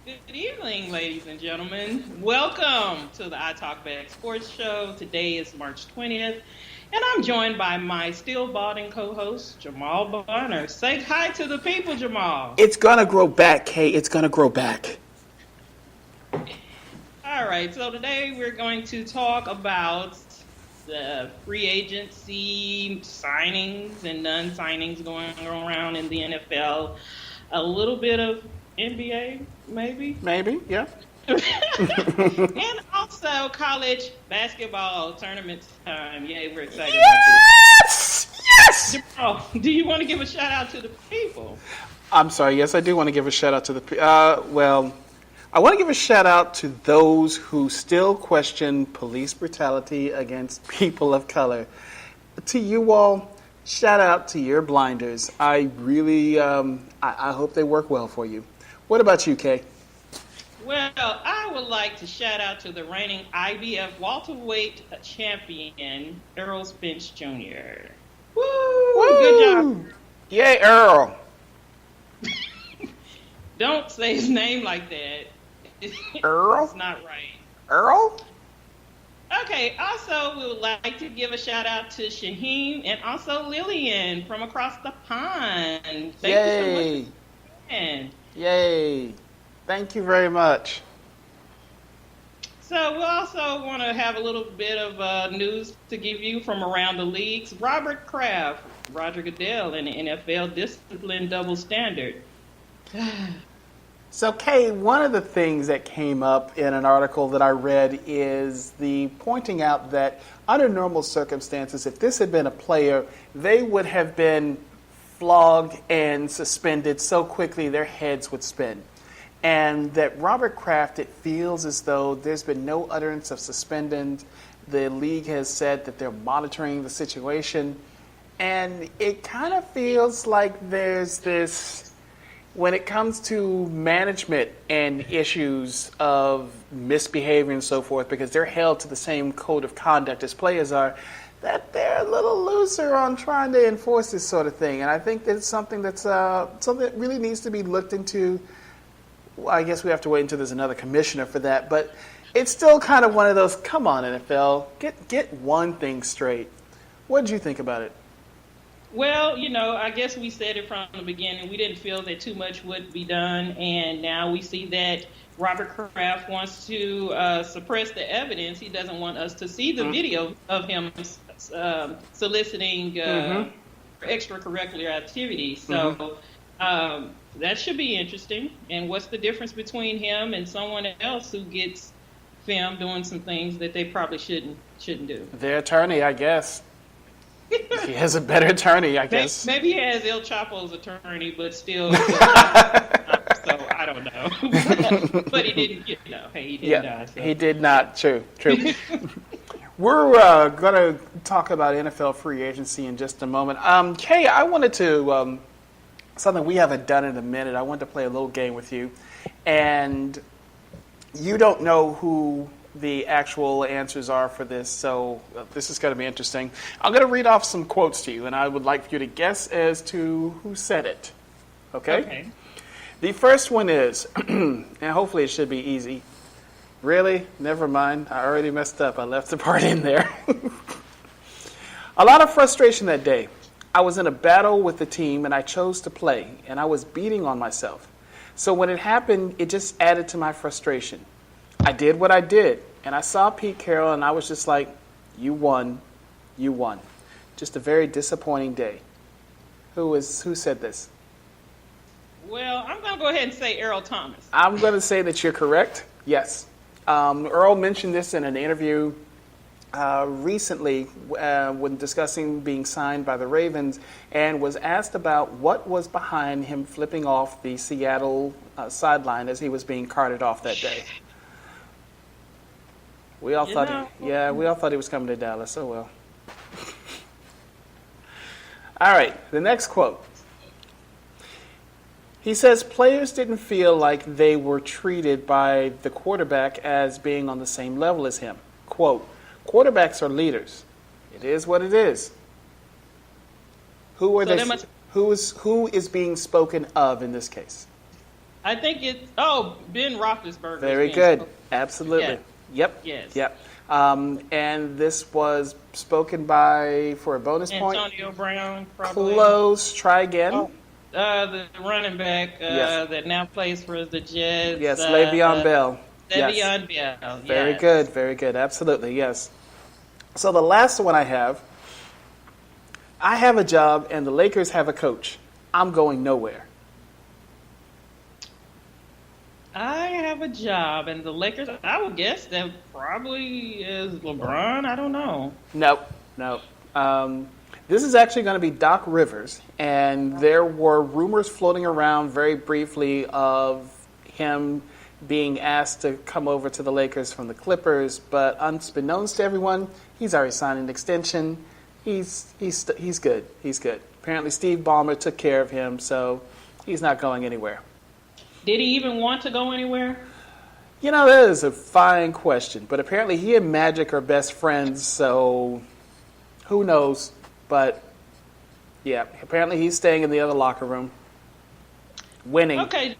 Good evening, ladies and gentlemen. Welcome to the I Talk Bag Sports Show. Today is March 20th, and I'm joined by my still balding co-host, Jamal Bonner. Say hi to the people, Jamal. It's gonna grow back, Kay. It's gonna grow back. All right, so today we're going to talk about the free agency signings and non-signings going around in the NFL. A little bit of NBA, maybe. Maybe, yeah. And also college basketball tournament time. Yay, we're excited Yes! Yes! about this. Jamal, do you want to give a shout out to the people? I'm sorry. Yes, I do want to give a shout out to the. I want to give a shout out to those who still question police brutality against people of color. To you all, shout out to your blinders. I really, I hope they work well for you. What about you, Kay? Well, I would like to shout out to the reigning IBF welterweight champion, Errol Spence Jr. Woo! Good job. Yay, Earl. Don't say his name like that. Earl? It's not right. Earl? Okay, also we would like to give a shout out to Shaheem and also Lillian from across the pond. Thank Yay. you so much. Yay. Thank you very much. So we also want to have a little bit of news to give you from around the leagues. Robert Kraft, Roger Goodell, and the NFL discipline double standard. So, Kay, one of the things that came up in an article that I read is the pointing out that under normal circumstances, if this had been a player, they would have been flogged and suspended so quickly their heads would spin. And that Robert Kraft, it feels as though there's been no utterance of suspending. The league has said that they're monitoring the situation. And it kind of feels like there's this, when it comes to management and issues of misbehavior and so forth, because they're held to the same code of conduct as players are, that they're a little looser on trying to enforce this sort of thing. And I think that's something that's something that really needs to be looked into. Well, I guess we have to wait until there's another commissioner for that. But it's still kind of one of those, come on, NFL, get one thing straight. What did you think about it? Well, I guess we said it from the beginning. We didn't feel that too much would be done, and now we see that Robert Kraft wants to suppress the evidence. He doesn't want us to see the video of him soliciting extracurricular activities. So that should be interesting. And what's the difference between him and someone else who gets filmed doing some things that they probably shouldn't do? Their attorney, I guess. He has a better attorney, I guess. Maybe he has El Chapo's attorney, but still. So I don't know. But he didn't, he didn't die. So. He did not. True. We're going to talk about NFL free agency in just a moment. Kay, I wanted to, something we haven't done in a minute, I wanted to play a little game with you. And you don't know who the actual answers are for this, so this is going to be interesting. I'm going to read off some quotes to you, and I would like for you to guess as to who said it. Okay? The first one is, and hopefully it should be easy. Really? Never mind. I already messed up. I left the part in there. A lot of frustration that day. I was in a battle with the team, and I chose to play, and I was beating on myself. So when it happened, it just added to my frustration. I did what I did, and I saw Pete Carroll, and I was just like, you won. Just a very disappointing day. Who said this? Well, I'm going to go ahead and say Earl Thomas. I'm going to say that you're correct. Yes. Earl mentioned this in an interview recently when discussing being signed by the Ravens, and was asked about what was behind him flipping off the Seattle sideline as he was being carted off that day. We all thought he was coming to Dallas. Oh well. All right, the next quote. He says players didn't feel like they were treated by the quarterback as being on the same level as him. Quote, quarterbacks are leaders. It is what it is. Who is being spoken of in this case? I think it's Ben Roethlisberger is Very being good. spoken. Absolutely. Yes, Yep. yes. Yep. And this was spoken by, for a bonus point, Antonio Brown, probably. close. Try again. Oh, the running back Yes. that now plays for the Jets, Yes, Le'Veon Bell. Yes. Le'Veon Bell. Very Yes. good. Very good. Absolutely. Yes. So the last one I have a job and the Lakers have a coach. I'm going nowhere. I have a job, and the Lakers. I would guess that probably is LeBron. I don't know. Nope. Nope. This is actually going to be Doc Rivers, and there were rumors floating around very briefly of him being asked to come over to the Lakers from the Clippers, but unbeknownst to everyone, he's already signed an extension. He's good. He's good. Apparently, Steve Ballmer took care of him, so he's not going anywhere. Did he even want to go anywhere? You know, that is a fine question, but apparently he and Magic are best friends, so who knows? But yeah, apparently he's staying in the other locker room, winning. Okay.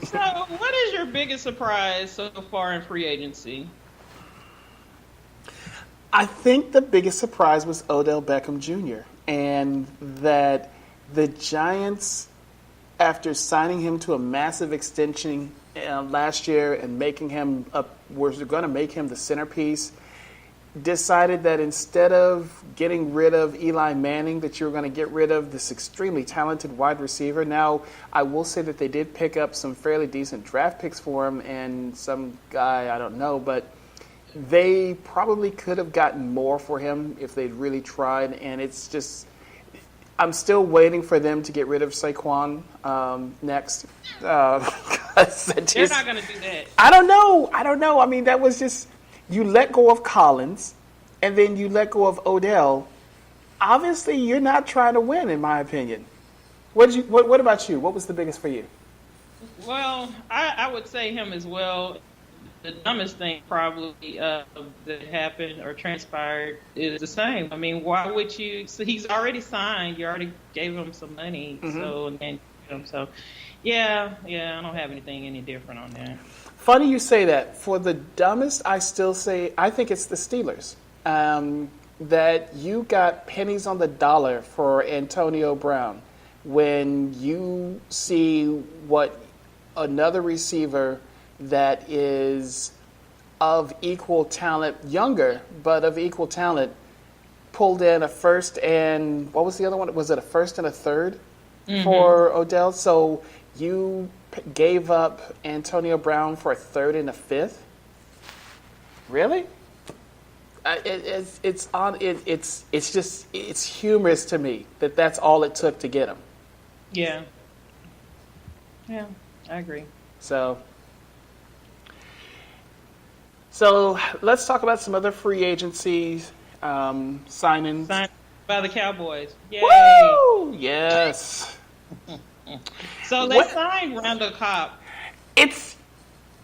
So, what is your biggest surprise so far in free agency? I think the biggest surprise was Odell Beckham Jr. and that the Giants, after signing him to a massive extension last year and making him were going to make him the centerpiece, decided that instead of getting rid of Eli Manning, that you were going to get rid of this extremely talented wide receiver. Now, I will say that they did pick up some fairly decent draft picks for him and some guy, I don't know, but they probably could have gotten more for him if they'd really tried, and it's just, I'm still waiting for them to get rid of Saquon next. They're not going to do that. I don't know. I mean, that was just, you let go of Collins, and then you let go of Odell. Obviously, you're not trying to win, in my opinion. What about you? What was the biggest for you? Well, I would say him as well. The dumbest thing probably that happened or transpired is the same. I mean, why would you? So he's already signed. You already gave him some money. Mm-hmm. So yeah, I don't have anything any different on that. Funny you say that. For the dumbest, I still say I think it's the Steelers. That you got pennies on the dollar for Antonio Brown when you see what another receiver that is of equal talent, younger, but of equal talent, pulled in a first and, what was the other one? Was it a first and a third for Odell? So you gave up Antonio Brown for a third and a fifth? Really? It's humorous to me that that's all it took to get him. Yeah, I agree. So let's talk about some other free agency signings. Signed by the Cowboys. Yay! Woo! Yes. So they signed Randall Cobb.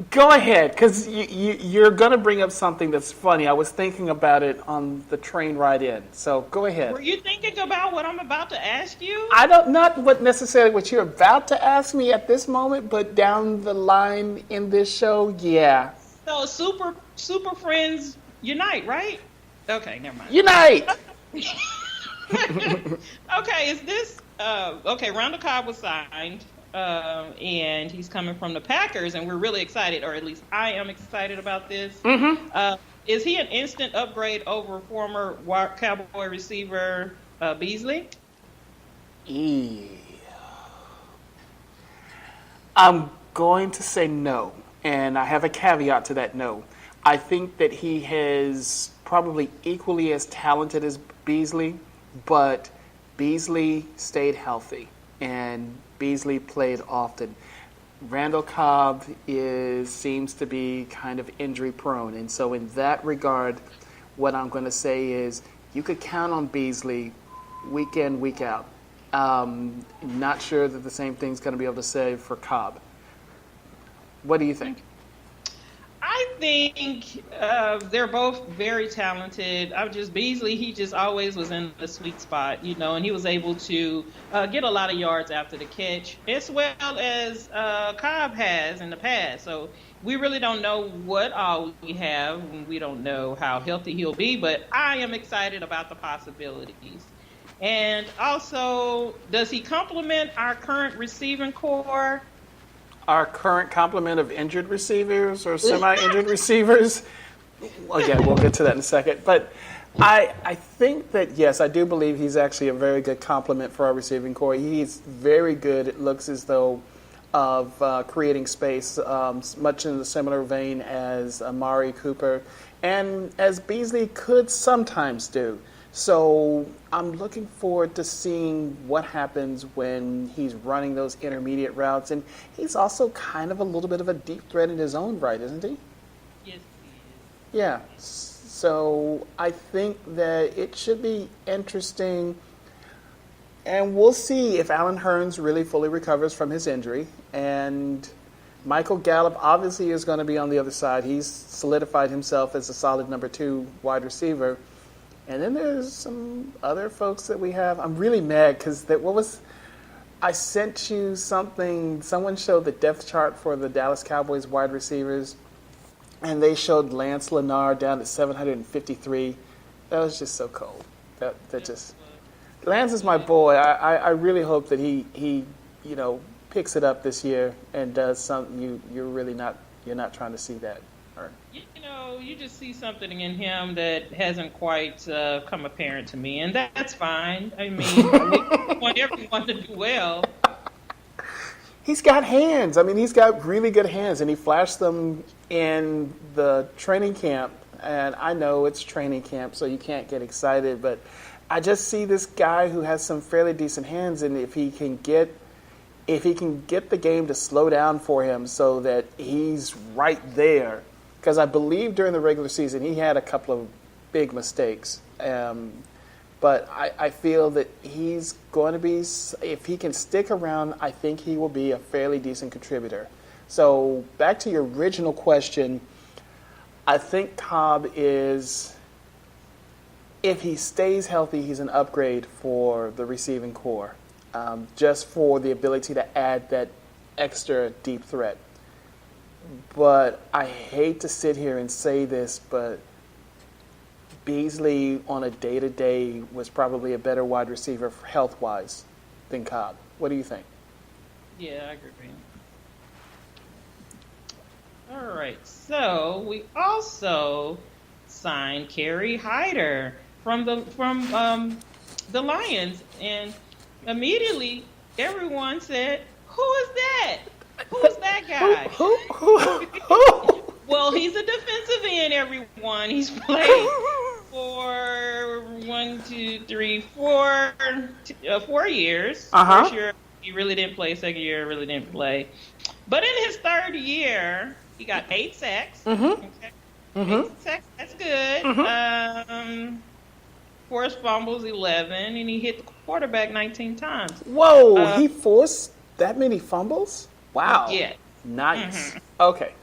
Go ahead, because you're going to bring up something that's funny. I was thinking about it on the train ride in. So go ahead. Were you thinking about what I'm about to ask you? Not necessarily what you're about to ask me at this moment, but down the line in this show, yeah. So super friends unite, right? Okay, never mind. Unite! Okay, is this okay? Randall Cobb was signed, and he's coming from the Packers, and we're really excited, or at least I am excited about this. Mm-hmm. Is he an instant upgrade over former Cowboy receiver Beasley? I'm going to say no, and I have a caveat to that no. I think that he is probably equally as talented as Beasley, but Beasley stayed healthy, and Beasley played often. Randall Cobb seems to be kind of injury prone, and so in that regard, what I'm going to say is you could count on Beasley week in, week out. Not sure that the same thing's going to be able to say for Cobb. What do you think? I think they're both very talented. Beasley. He just always was in the sweet spot, and he was able to get a lot of yards after the catch, as well as Cobb has in the past. So we really don't know what all we have, and we don't know how healthy he'll be. But I am excited about the possibilities. And also, does he complement our current receiving core? Our current complement of injured receivers or semi-injured receivers? Again, we'll get to that in a second. But I think that, yes, I do believe he's actually a very good complement for our receiving core. He's very good. It looks as though of creating space, much in the similar vein as Amari Cooper and as Beasley could sometimes do. So I'm looking forward to seeing what happens when he's running those intermediate routes. And he's also kind of a little bit of a deep threat in his own right, isn't he? Yes, he is. Yeah. So I think that it should be interesting. And we'll see if Alan Hearns really fully recovers from his injury. And Michael Gallup obviously is going to be on the other side. He's solidified himself as a solid number 2 wide receiver. And then there's some other folks that we have. I'm really mad because I sent you something. Someone showed the depth chart for the Dallas Cowboys wide receivers, and they showed Lance Lennard down at 753. That was just so cold. Lance is my boy. I really hope that he picks it up this year and does something you're not trying to see that. You just see something in him that hasn't quite come apparent to me, and that's fine. I mean, we want everyone to do well. He's got hands. I mean, he's got really good hands, and he flashed them in the training camp. And I know it's training camp, so you can't get excited, but I just see this guy who has some fairly decent hands, and if he can get the game to slow down for him so that he's right there. Because I believe during the regular season he had a couple of big mistakes. But I feel that he's going to be, if he can stick around, I think he will be a fairly decent contributor. So back to your original question, I think Cobb is, if he stays healthy, he's an upgrade for the receiving core, just for the ability to add that extra deep threat. But I hate to sit here and say this, but Beasley on a day-to-day was probably a better wide receiver health-wise than Cobb. What do you think? Yeah, I agree. All right, so we also signed Kerry Hyder from the Lions, and immediately everyone said, "Who is that? Who's that guy?" Who? Well, he's a defensive end, everyone. He's played for 4 years. Uh-huh. First year, he really didn't play. Second year, really didn't play. But in his third year, he got 8 sacks. Mm-hmm. Okay. Mm-hmm. 8 sacks, that's good. Mm-hmm. Forced fumbles, 11, and he hit the quarterback 19 times. Whoa, he forced that many fumbles? Wow. Yeah. Nice. Mm-hmm. Okay.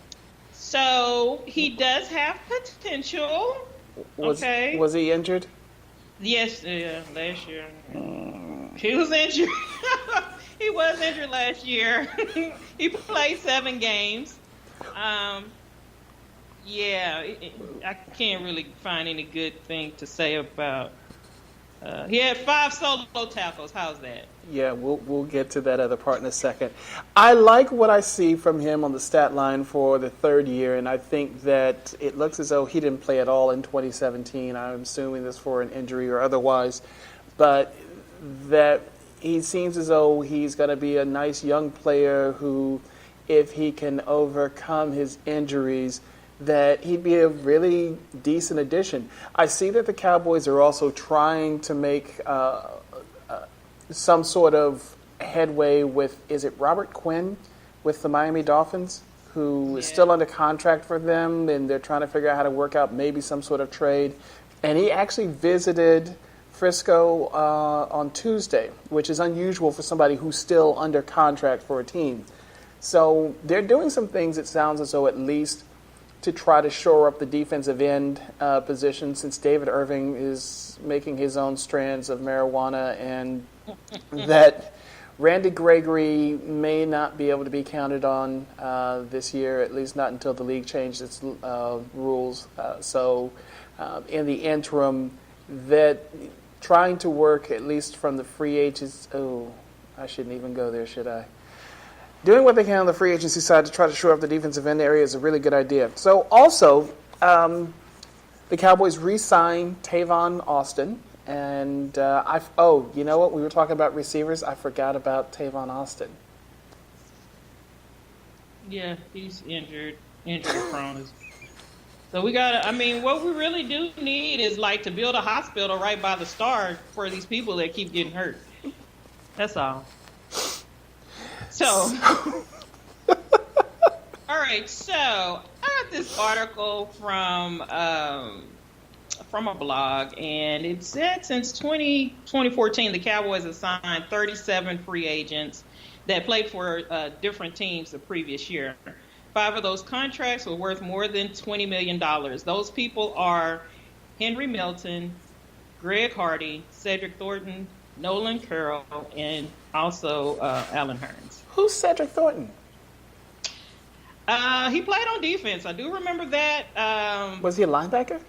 So he does have potential. Was he injured? Yes, last year. He was injured. He was injured last year. He played 7 games. I can't really find any good thing to say about. He had 5 solo tackles. How's that? Yeah, we'll get to that other part in a second. I like what I see from him on the stat line for the third year, and I think that it looks as though he didn't play at all in 2017. I'm assuming this for an injury or otherwise, but that he seems as though he's going to be a nice young player who, if he can overcome his injuries, that he'd be a really decent addition. I see that the Cowboys are also trying to make some sort of headway with, is it Robert Quinn with the Miami Dolphins, who is still under contract for them, and they're trying to figure out how to work out maybe some sort of trade. And he actually visited Frisco on Tuesday, which is unusual for somebody who's still under contract for a team. So they're doing some things, it sounds as though, at least to try to shore up the defensive end position, since David Irving is making his own strands of marijuana, and that Randy Gregory may not be able to be counted on this year, at least not until the league changed its rules. So in the interim, that trying to work at least from the free agents, I shouldn't even go there, should I? Doing what they can on the free agency side to try to shore up the defensive end area is a really good idea. So also, the Cowboys re-signed Tavon Austin. And you know what? We were talking about receivers. I forgot about Tavon Austin. Yeah, he's injury prone. So we got to, what we really do need is to build a hospital right by the Star for these people that keep getting hurt. That's all. So, all right. So I got this article from a blog, and it said since 2014, the Cowboys have signed 37 free agents that played for different teams the previous year. 5 of those contracts were worth more than $20 million. Those people are Henry Milton, Greg Hardy, Cedric Thornton, Nolan Carroll, and also Alan Hearns. Who's Cedric Thornton? He played on defense. I do remember that. Was he a linebacker?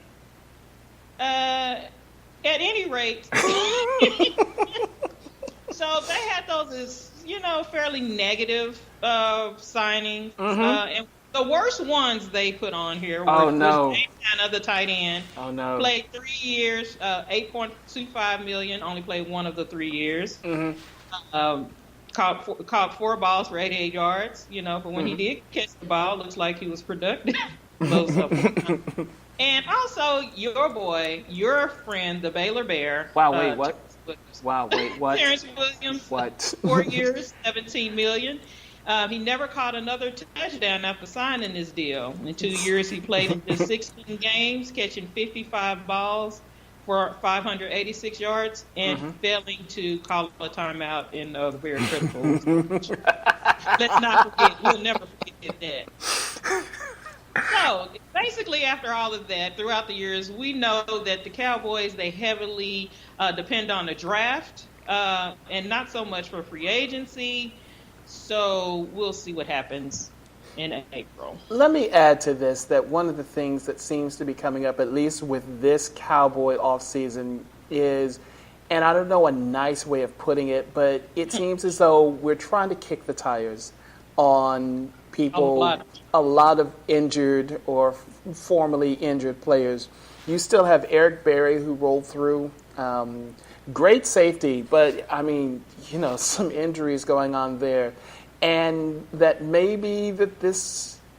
At any rate, so they had those as, fairly negative signings. Mm-hmm. And the worst ones they put on here were Anna, the tight end. Oh, no. Played 3 years, $8.25 million, only played one of the 3 years. Mm-hmm. Caught 4 balls for 88 yards, but when he did catch the ball, looks like he was productive. And also, your friend, the Baylor Bear. Wow, wait, what? Wow, wait, what? Terrence Williams. What? 4 years, $17 million. He never caught another touchdown after signing this deal. In 2 years, he played in just 16 games, catching 55 balls for 586 yards, and failing to call a timeout in the very critical. Let's not forget. We'll never forget that. So, basically, after all of that, throughout the years, we know that the Cowboys, they heavily depend on the draft and not so much for free agency. So, we'll see what happens in April. Let me add to this that one of the things that seems to be coming up, at least with this Cowboy offseason, is, and I don't know a nice way of putting it, but it seems as though we're trying to kick the tires on people, a lot of injured or formerly injured players. You still have Eric Berry, who rolled through. Great safety, but some injuries going on there. And that maybe that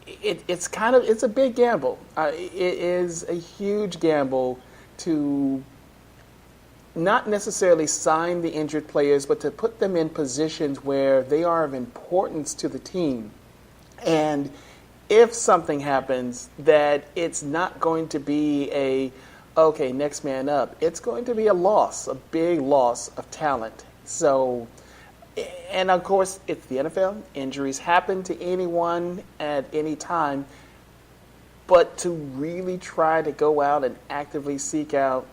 it's a big gamble. It is a huge gamble to not necessarily sign the injured players, but to put them in positions where they are of importance to the team. And if something happens, that it's not going to be next man up. It's going to be a big loss of talent. So, and of course, it's the NFL. Injuries happen to anyone at any time. But to really try to go out and actively seek out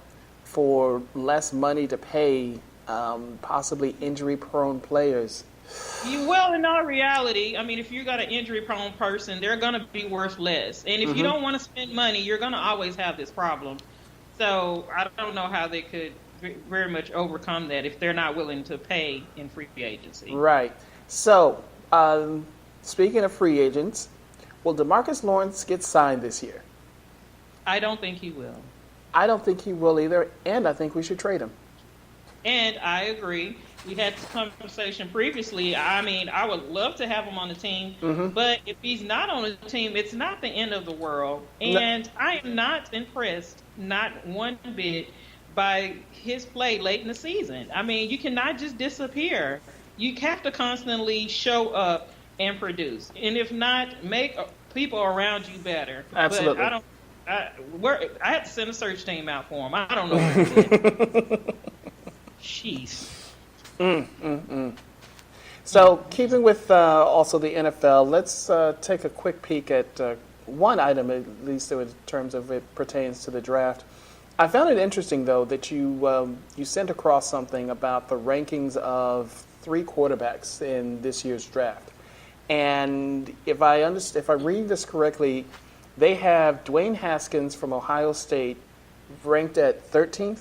for less money to pay possibly injury-prone players. Well, in all reality, if you got an injury-prone person, they're going to be worth less. And if you don't want to spend money, you're going to always have this problem. So I don't know how they could very much overcome that if they're not willing to pay in free agency. Right. So, speaking of free agents, will DeMarcus Lawrence get signed this year? I don't think he will. I don't think he will either, and I think we should trade him. And I agree. We had this conversation previously. I would love to have him on the team, but if he's not on the team, it's not the end of the world. And I am not impressed, not one bit, by his play late in the season. You cannot just disappear. You have to constantly show up and produce. And if not, make people around you better. Absolutely. But I had to send a search team out for him. I don't know where he's at. Jeez. So, keeping with also the NFL, let's take a quick peek at one item, at least in terms of it pertains to the draft. I found it interesting, though, that you sent across something about the rankings of 3 quarterbacks in this year's draft. And if I read this correctly, they have Dwayne Haskins from Ohio State ranked at 13th.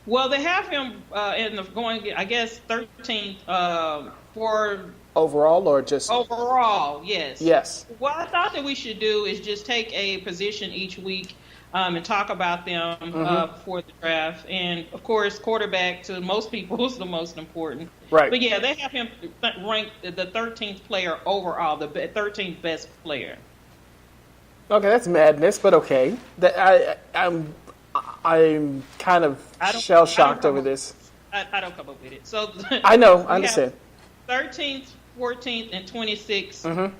Well, they have him going, I guess, 13th for overall, or just overall. Yes. Yes. What I thought that we should do is just take a position each week and talk about them for the draft. And of course, quarterback to most people is the most important. Right. But yeah, they have him ranked the 13th player overall, the 13th best player. Okay, that's madness, but okay. I'm kind of shell shocked over this. I don't come up with it. So I know, I understand. 13th, 14th, and 26th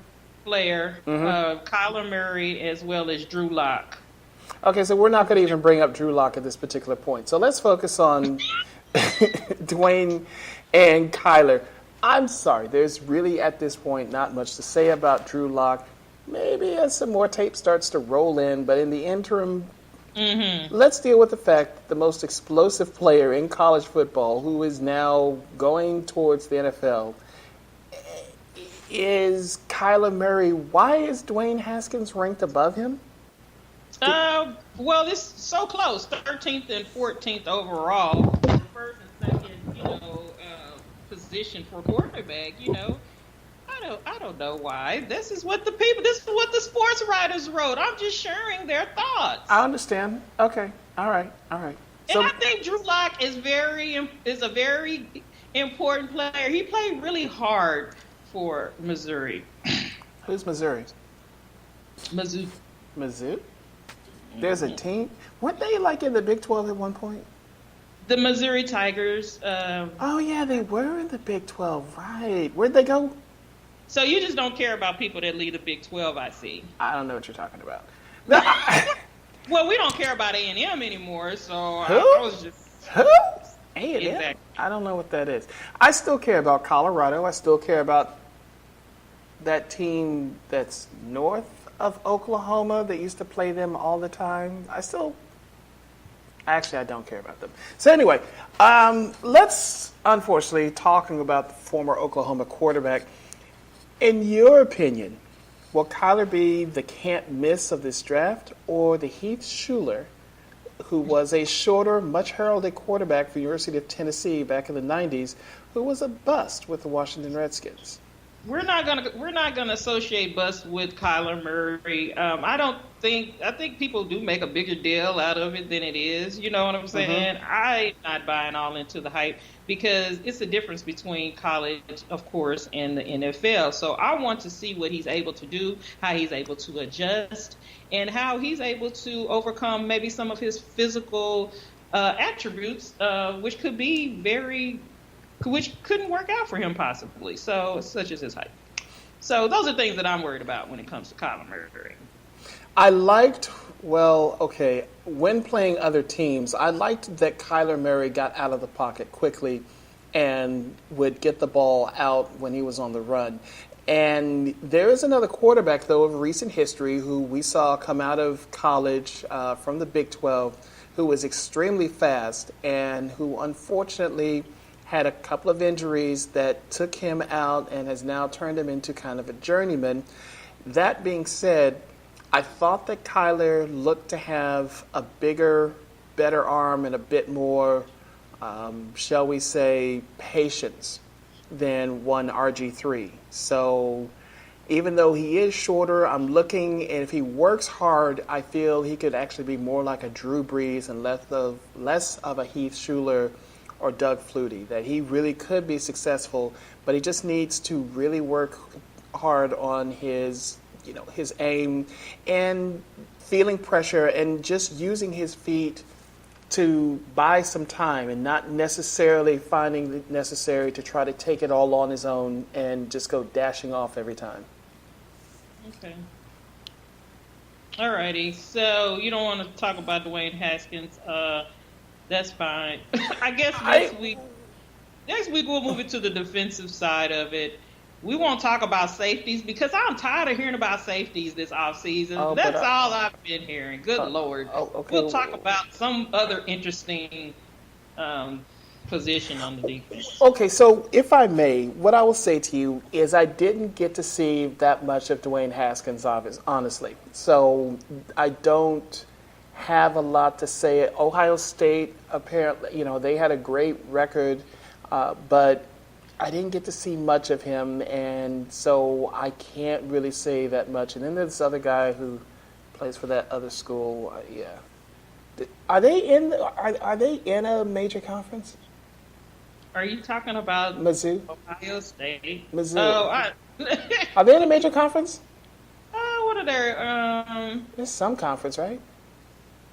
player, Kyler Murray, as well as Drew Lock. Okay, so we're not going to even bring up Drew Lock at this particular point. So let's focus on Dwayne and Kyler. I'm sorry, there's really at this point not much to say about Drew Lock. Maybe as some more tape starts to roll in, but in the interim, let's deal with the fact that the most explosive player in college football, who is now going towards the NFL, is Kyler Murray. Why is Dwayne Haskins ranked above him? Well, it's so close, 13th and 14th overall. First and second, position for quarterback, I don't know why. This is what the sports writers wrote. I'm just sharing their thoughts. I understand. Okay. All right. So, and I think Drew Lock is a very important player. He played really hard for Missouri. Who's Missouri? Mizzou? There's a team. Weren't they like in the Big 12 at one point? The Missouri Tigers. Oh yeah, they were in the Big 12, right? Where'd they go? So you just don't care about people that lead the Big 12, I see. I don't know what you're talking about. Well, we don't care about A&M anymore, so Who? I was just... Who? A&M? Exactly. I don't know what that is. I still care about Colorado. I still care about that team that's north of Oklahoma that used to play them all the time. Actually, I don't care about them. So anyway, let's, unfortunately, talking about the former Oklahoma quarterback. In your opinion, will Kyler be the can't miss of this draft, or the Heath Schuler, who was a shorter, much heralded quarterback for the University of Tennessee back in the 90s, who was a bust with the Washington Redskins? We're not gonna associate bust with Kyler Murray. I think people do make a bigger deal out of it than it is. You know what I'm saying? I'm not buying all into the hype because it's the difference between college, of course, and the NFL. So I want to see what he's able to do, how he's able to adjust, and how he's able to overcome maybe some of his physical attributes, which couldn't work out for him possibly. So such as his height. So those are things that I'm worried about when it comes to Kyler Murray. When playing other teams, I liked that Kyler Murray got out of the pocket quickly and would get the ball out when he was on the run. And there is another quarterback, though, of recent history who we saw come out of college from the Big 12 who was extremely fast and who unfortunately had a couple of injuries that took him out and has now turned him into kind of a journeyman. That being said, I thought that Kyler looked to have a bigger, better arm and a bit more, shall we say, patience than one RG3. So even though he is shorter, I'm looking, and if he works hard, I feel he could actually be more like a Drew Brees and less of a Heath Schuler or Doug Flutie, that he really could be successful, but he just needs to really work hard on his aim and feeling pressure and just using his feet to buy some time and not necessarily finding it necessary to try to take it all on his own and just go dashing off every time. Okay. Alrighty. So you don't want to talk about Dwayne Haskins. That's fine. I guess next week we'll move it to the defensive side of it. we won't talk about safeties because I'm tired of hearing about safeties this offseason. Oh, That's all I've been hearing. Good Lord. Okay. We'll talk about some other interesting position on the defense. Okay, so if I may, what I will say to you is I didn't get to see that much of Dwayne Haskins, honestly. So I don't have a lot to say. Ohio State, apparently, they had a great record, but I didn't get to see much of him, and so I can't really say that much. And then there's this other guy who plays for that other school. Yeah, are they in a major conference? Are you talking about Mizzou? Ohio State? Mizzou. Oh, Are they in a major conference? what are their There's some conference, right?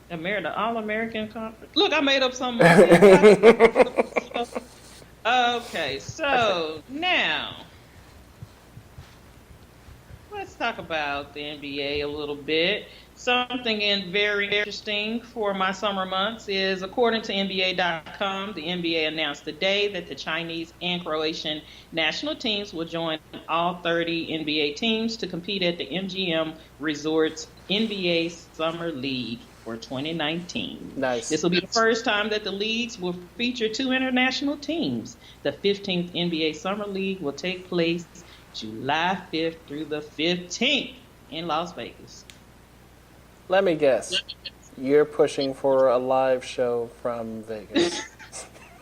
the All-American Conference? Look, I made up some. Okay, so now let's talk about the NBA a little bit. Something very interesting for my summer months is, according to NBA.com, the NBA announced today that the Chinese and Croatian national teams will join all 30 NBA teams to compete at the MGM Resorts NBA Summer League for 2019. Nice. This will be the first time that the leagues will feature 2 international teams. The 15th NBA Summer League will take place July 5th through the 15th in Las Vegas. Let me guess. You're pushing for a live show from Vegas.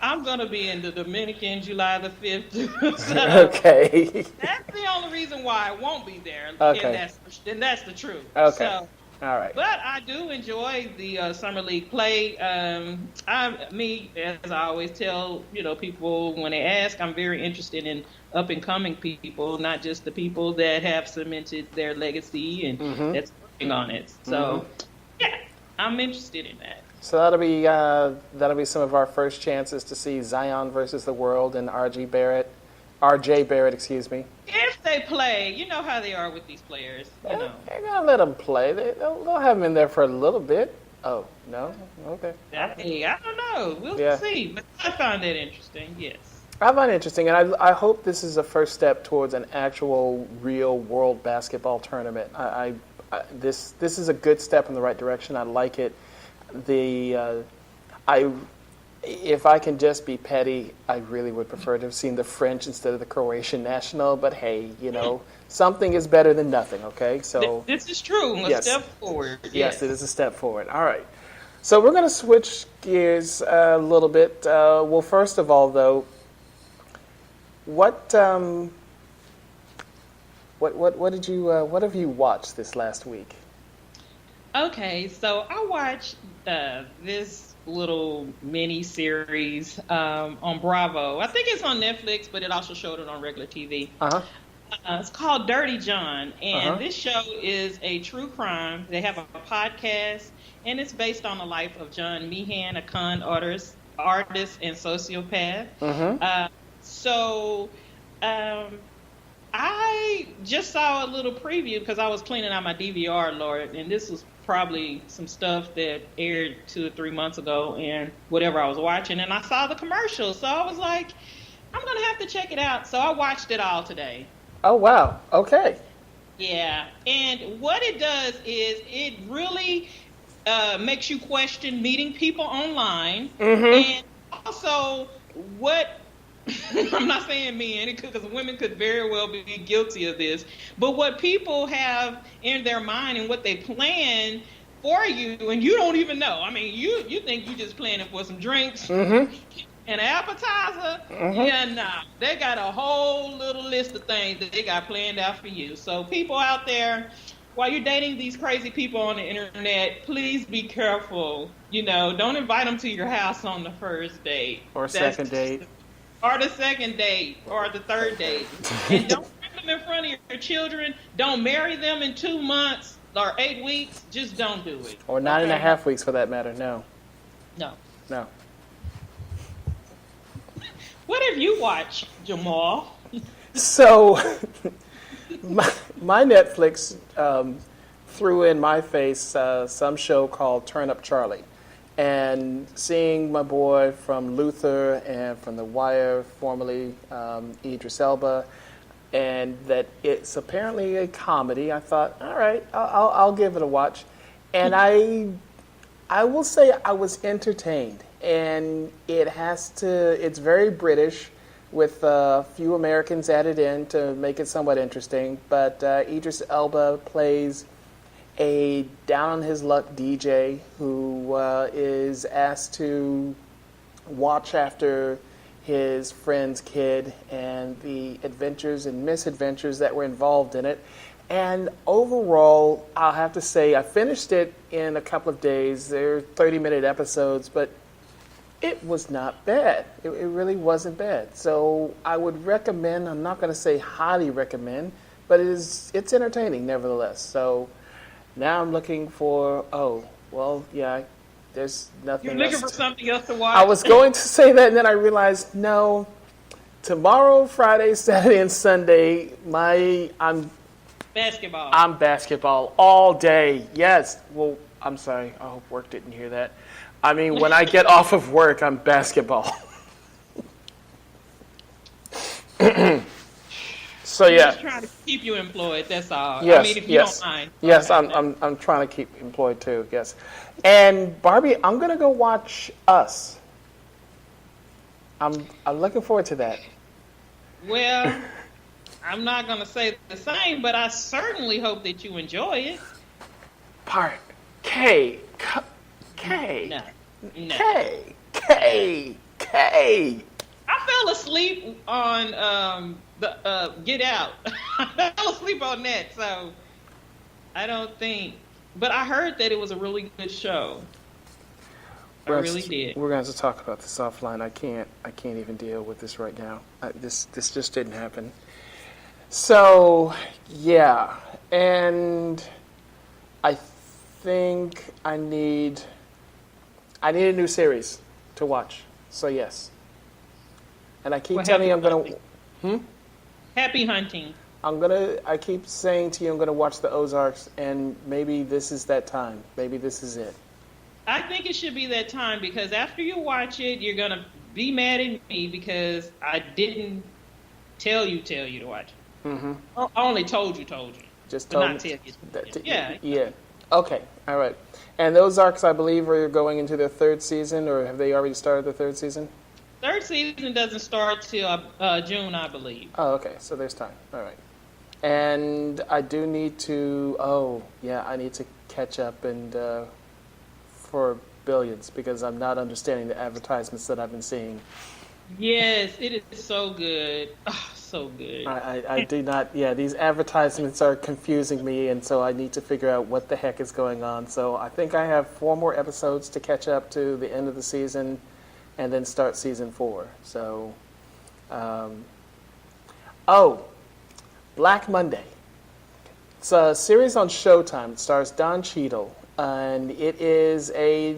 I'm going to be in the Dominican July the 5th. So okay. that's the only reason why I won't be there. Okay. And that's the truth. Okay. So, all right. but I do enjoy the Summer League play. As I always tell people when they ask, I'm very interested in up and coming people, not just the people that have cemented their legacy and that's working on it. So, yeah, I'm interested in that. So that'll be some of our first chances to see Zion versus the world and RJ Barrett, excuse me. If they play, you know how they are with these players. They're gonna let them play. They'll have them in there for a little bit. Oh no, okay. I don't know. We'll see. But I found that interesting. Yes. I find it interesting, and I hope this is a first step towards an actual, real world basketball tournament. This is a good step in the right direction. I like it. If I can just be petty, I really would prefer to have seen the French instead of the Croatian national. But hey, something is better than nothing. Okay, so this is true. A step forward. Yes, it is a step forward. All right. So we're going to switch gears a little bit. Well, first of all, though, what have you watched this last week? Okay, so I watched this little mini series on Bravo. I think it's on Netflix, but it also showed it on regular TV. It's called Dirty John, and this show is a true crime. They have a podcast, and it's based on the life of John Meehan, a con artist and sociopath. I just saw a little preview because I was cleaning out my DVR, Lord, and this was probably some stuff that aired 2 or 3 months ago and whatever I was watching, and I saw the commercial, so I was like, I'm going to have to check it out. So I watched it all today. Oh, wow. Okay. Yeah, and what it does is it really makes you question meeting people online, and also what I'm not saying men, because women could very well be guilty of this, but what people have in their mind and what they plan for you, and you don't even know. I mean, you think you just planning for some drinks and an appetizer. Yeah, nah. They got a whole little list of things that they got planned out for you. So people out there, while you're dating these crazy people on the internet, please be careful. Don't invite them to your house on the first date. Or second date. Or the second date, or the third date. And don't bring them in front of your children. Don't marry them in 2 months or 8 weeks. Just don't do it. Or 9.5 weeks for that matter. No. What have you watched, Jamal? So, my Netflix threw in my face some show called Turn Up Charlie. And seeing my boy from Luther and from The Wire, formerly Idris Elba, and that it's apparently a comedy. I thought, all right, I'll give it a watch, and I will say I was entertained, and it's very British with a few Americans added in to make it somewhat interesting. But Idris Elba plays a down on his luck DJ who is asked to watch after his friend's kid and the adventures and misadventures that were involved in it. And overall, I'll have to say I finished it in a couple of days. They're 30-minute episodes, but it was not bad. It really wasn't bad. So I would recommend, I'm not going to say highly recommend, but it's entertaining nevertheless. So now I'm looking for, there's nothing You're looking else for something else to watch? I was going to say that, and then I realized, no, tomorrow, Friday, Saturday, and Sunday, I'm basketball all day. Yes. Well, I'm sorry. I hope work didn't hear that. I mean, when I get off of work, I'm basketball. So yeah. Just trying to keep you employed. That's all. Yes, I mean, if you don't mind. Yes, Okay. I'm trying to keep employed too. Yes. And Barbie, I'm gonna go watch Us. I'm looking forward to that. Well, I'm not going to say the same, but I certainly hope that you enjoy it. K. No. I fell asleep on the Get Out. I fell asleep on that, so I don't think. But I heard that it was a really good show. I really did. We're going to have to talk about this offline. I can't even deal with this right now. This just didn't happen. So yeah, and I think I need a new series to watch. So yes, and I keep telling you I'm gonna. Happy hunting. I keep saying to you I'm gonna watch the Ozarks, and maybe this is that time. Maybe this is it. I think it should be that time because after you watch it, you're gonna be mad at me because I didn't tell you to watch it. Mm-hmm. I only told you. Just but told not me. tell you. Yeah. Yeah. Okay. All right. And those Ozarks, I believe, are going into their third season, or have they already started the third season? Third season doesn't start till June, I believe. Oh, okay. So there's time. All right. And I do need to. Oh, yeah. I need to catch up and for Billions because I'm not understanding the advertisements that I've been seeing. Yes, it is so good. Oh, so good. I do not. Yeah, these advertisements are confusing me, and so I need to figure out what the heck is going on. So I think I have 4 more episodes to catch up to the end of the season, and then start season 4. So, Black Monday. It's a series on Showtime. It stars Don Cheadle, and it is a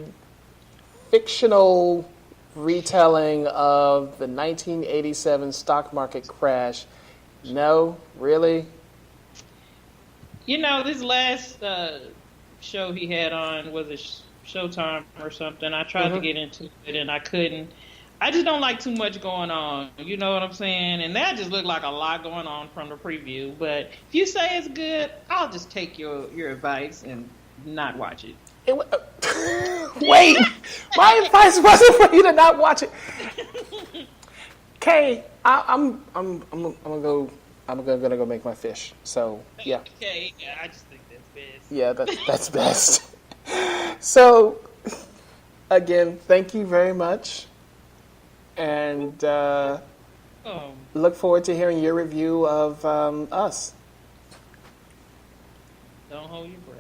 fictional retelling of the 1987 stock market crash. No, really? You know, this last show he had on was it Showtime or something. I tried to get into it and I couldn't. I just don't like too much going on. You know what I'm saying? And that just looked like a lot going on from the preview. But if you say it's good, I'll just take your advice and not watch it. Wait, my advice wasn't for you to not watch it. Kay, I'm gonna go make my fish. So yeah. Okay, yeah, I just think that's best. Yeah, that's best. So again, thank you very much, and look forward to hearing your review of Us. Don't hold your breath.